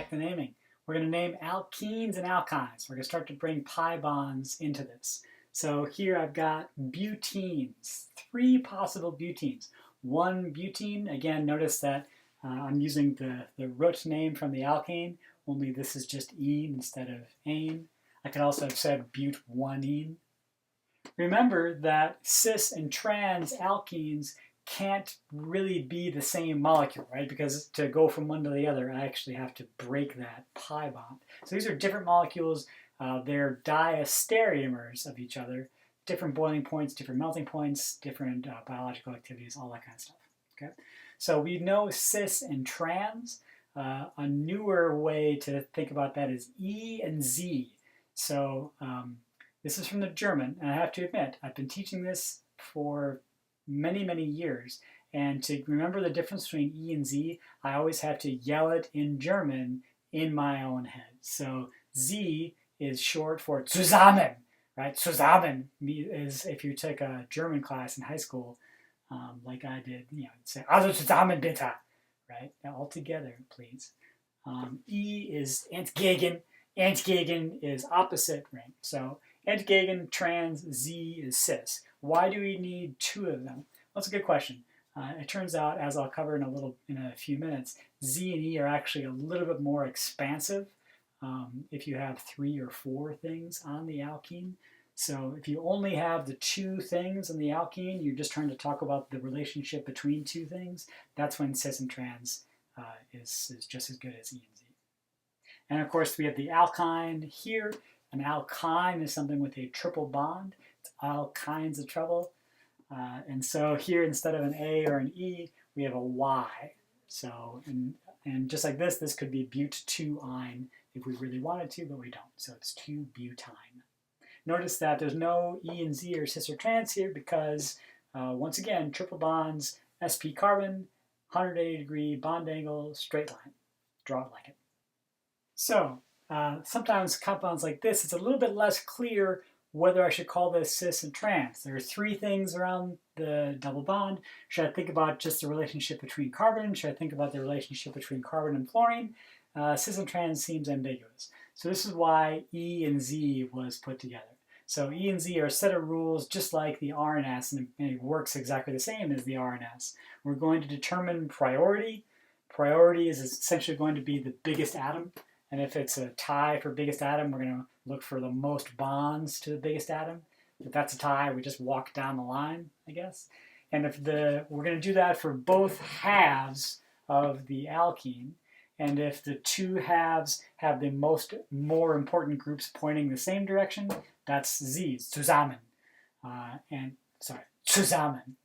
the naming. We're going to name alkenes and alkynes. We're going to start to bring pi bonds into this. So here I've got butenes, 3 possible butenes. 1 butene, again, notice that I'm using the root name from the alkane, only this is just ene instead of ane. I could also have said but1ene. Remember that cis and trans alkenes can't really be the same molecule, right? Because to go from one to the other, I actually have to break that pi bond. So these are different molecules. They're diastereomers of each other, different boiling points, different melting points, different biological activities, all that kind of stuff. Okay, so we know cis and trans. A newer way to think about that is E and Z. So this is from the German, and I have to admit, I've been teaching this for many, many years. And to remember the difference between E and Z, I always have to yell it in German in my own head. So Z is short for zusammen, right? Zusammen is, if you took a German class in high school, like I did, say, also zusammen bitte, right? Now, all together, please. E is entgegen. Entgegen is opposite ring. So entgegen, trans, Z is cis. Why do we need 2 of them? Well, that's a good question. It turns out, as I'll cover in a few minutes, Z and E are actually a little bit more expansive if you have 3 or 4 things on the alkene. So if you only have the 2 things on the alkene, you're just trying to talk about the relationship between 2 things, that's when cis and trans is just as good as E and Z. And of course, we have the alkyne here. An alkyne is something with a triple bond. It's all kinds of trouble. And so here, instead of an A or an E, we have a Y. So, and just like this could be but2-ine if we really wanted to, but we don't. So it's 2-butyne. Notice that there's no E and Z or cis or trans here because, once again, triple bonds, sp carbon, 180-degree bond angle, straight line. Draw it like it. So sometimes compounds like this, it's a little bit less clear whether I should call this cis and trans. There are 3 things around the double bond. Should I think about just the relationship between carbon? Should I think about the relationship between carbon and fluorine? Cis and trans seems ambiguous. So this is why E and Z was put together. So E and Z are a set of rules just like the R and S, and it works exactly the same as the R and S. We're going to determine priority. Priority is essentially going to be the biggest atom. And if it's a tie for biggest atom, we're going to look for the most bonds to the biggest atom. If that's a tie, we just walk down the line, I guess. And if we're going to do that for both halves of the alkene. And if the 2 halves have the more important groups pointing the same direction, that's Z's, zusammen. Zusammen.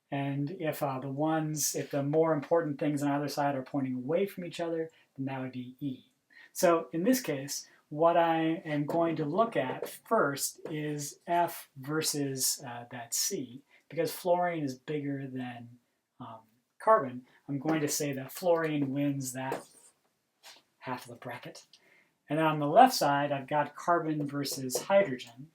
And if the more important things on either side are pointing away from each other, then that would be E. So in this case, what I am going to look at first is F versus that C. Because fluorine is bigger than carbon, I'm going to say that fluorine wins that half of the bracket. And then on the left side, I've got carbon versus hydrogen.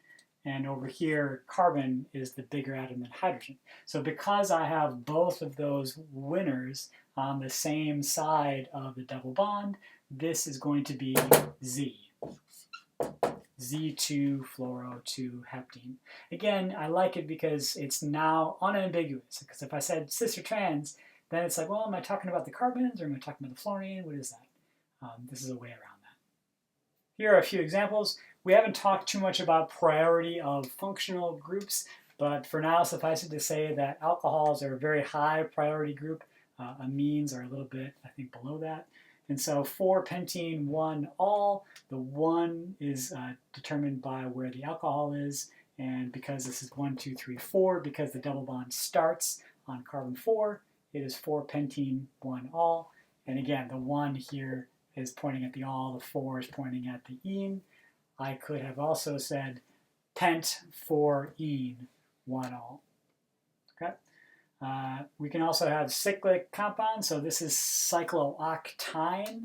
And over here, carbon is the bigger atom than hydrogen. So because I have both of those winners on the same side of the double bond, this is going to be Z. Z2 fluoro2 heptene. Again, I like it because it's now unambiguous. Because if I said cis or trans, then it's like, well, am I talking about the carbons or am I talking about the fluorine? What is that? This is a way around that. Here are a few examples. We haven't talked too much about priority of functional groups, but for now, suffice it to say that alcohols are a very high priority group. Amines are a little bit, I think, below that. And so 4-pentene 1-ol, the 1 is determined by where the alcohol is. And because this is 1, 2, 3, 4, because the double bond starts on carbon 4, it is 4-pentene 1-ol. And again, the 1 here is pointing at the ol, the 4 is pointing at the ene. I could have also said pent 4-ene 1-ol. Okay. We can also have cyclic compounds. So this is cyclooctine.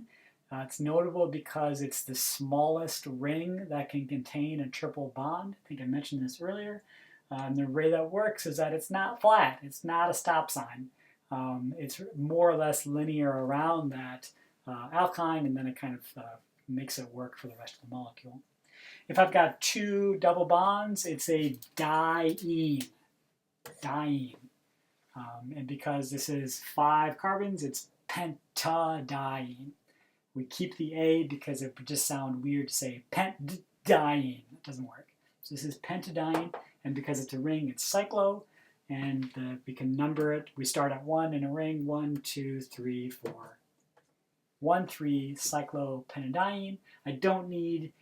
It's notable because it's the smallest ring that can contain a triple bond. I think I mentioned this earlier. And the way that works is that it's not flat. It's not a stop sign. It's more or less linear around that alkyne, and then it kind of makes it work for the rest of the molecule. If I've got two double bonds, it's a diene. Diene. And because this is 5 carbons, it's pentadiene. We keep the A because it would just sound weird to say pentadiene. That doesn't work. So this is pentadiene, and because it's a ring, it's cyclo, and we can number it. We start at 1 in a ring, 1, 2, 3, 4. 1, 3, cyclopentadiene. I don't need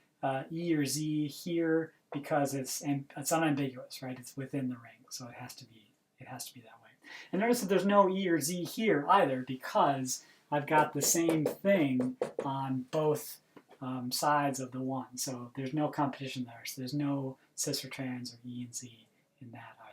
E or Z here because it's unambiguous, right? It's within the ring, so it has to be that way. And notice that there's no E or Z here either because I've got the same thing on both sides of the one. So there's no competition there. So there's no cis or trans or E and Z in that either.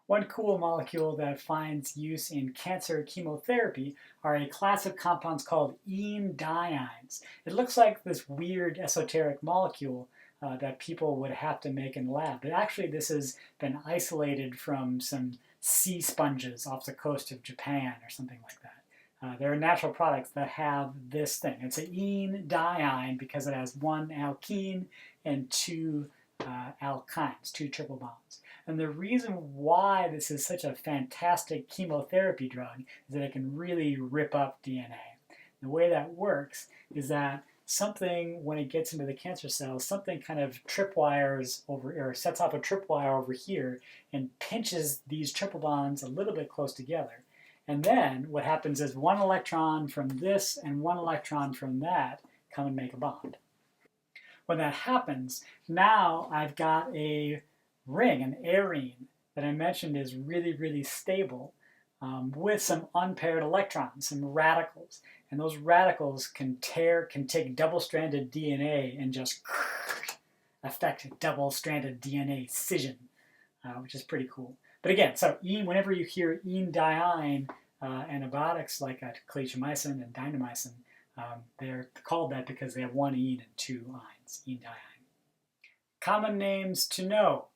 One cool molecule that finds use in cancer chemotherapy are a class of compounds called enediens. It looks like this weird esoteric molecule that people would have to make in the lab. But actually this has been isolated from some sea sponges off the coast of Japan or something like that. There are natural products that have this thing. It's an enediene because it has 1 alkene and 2 alkynes, 2 triple bonds. And the reason why this is such a fantastic chemotherapy drug is that it can really rip up DNA. The way that works is that something, when it gets into the cancer cells, something kind of tripwires over, or sets off a tripwire over here and pinches these triple bonds a little bit close together. And then what happens is 1 electron from this and 1 electron from that come and make a bond. When that happens, now I've got a ring, an arene, that I mentioned is really, really stable with some unpaired electrons, some radicals. And those radicals can take double-stranded DNA and just affect double-stranded DNA scission, which is pretty cool. But again, so whenever you hear enediene antibiotics like clindamycin and dynamycin, they're called that because they have 1 ene and 2 ynes, enediene. Common names to know.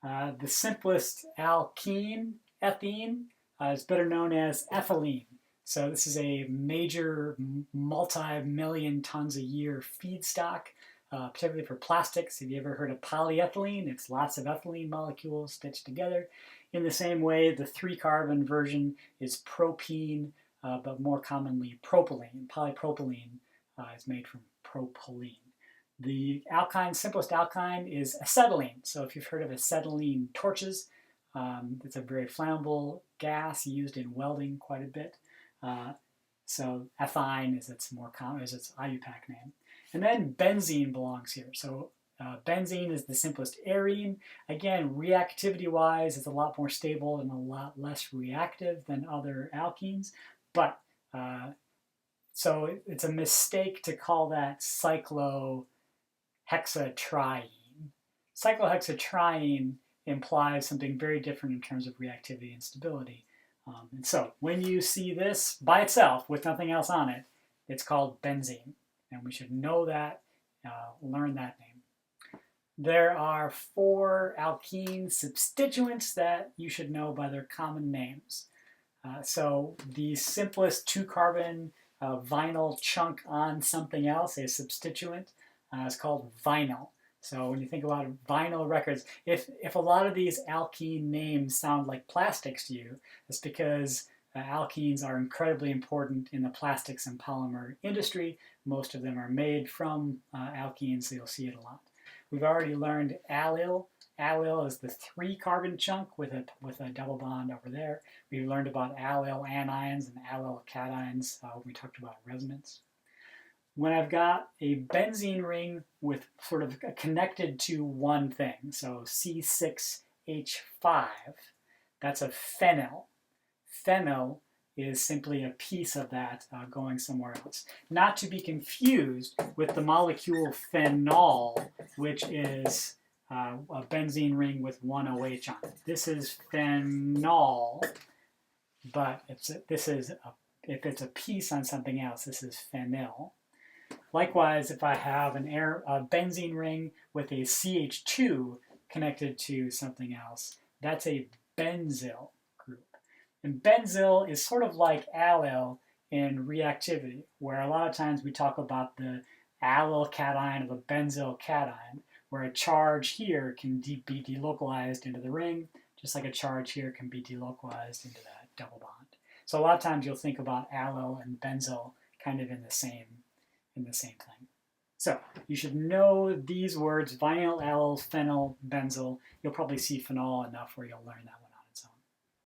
The simplest alkene, ethene, is better known as ethylene. So this is a major multi-million tons a year feedstock, particularly for plastics. Have you ever heard of polyethylene? It's lots of ethylene molecules stitched together. In the same way, the 3-carbon version is propene, but more commonly propylene. Polypropylene is made from propylene. The alkyne, simplest alkyne is acetylene. So if you've heard of acetylene torches, it's a very flammable gas used in welding quite a bit. So ethine is its more common, is its IUPAC name. And then benzene belongs here. So benzene is the simplest arene. Again, reactivity-wise, it's a lot more stable and a lot less reactive than other alkenes. But so it's a mistake to call that cyclohexatriene. Cyclohexatriene implies something very different in terms of reactivity and stability. And so when you see this by itself with nothing else on it, it's called benzene. And we should know that, learn that name. There are 4 alkene substituents that you should know by their common names. So the simplest 2-carbon vinyl chunk on something else, a substituent, is called vinyl. So when you think about vinyl records, if a lot of these alkene names sound like plastics to you, it's because alkenes are incredibly important in the plastics and polymer industry. Most of them are made from alkenes, so you'll see it a lot. We've already learned allyl. Allyl is the 3-carbon chunk with a double bond over there. We've learned about allyl anions and allyl cations when we talked about resonance. When I've got a benzene ring with sort of connected to one thing, so C6H5, that's a phenyl. Phenyl is simply a piece of that going somewhere else. Not to be confused with the molecule phenol, which is a benzene ring with 1 OH on it. This is phenol, but if it's a piece on something else, this is phenyl. Likewise, if I have a benzene ring with a CH2 connected to something else, that's a benzyl group. And benzyl is sort of like allyl in reactivity, where a lot of times we talk about the allyl cation or the benzyl cation, where a charge here can be delocalized into the ring, just like a charge here can be delocalized into that double bond. So a lot of times you'll think about allyl and benzyl kind of in the same thing. So you should know these words: vinyl, allyl, phenyl, benzyl. You'll probably see phenol enough where you'll learn that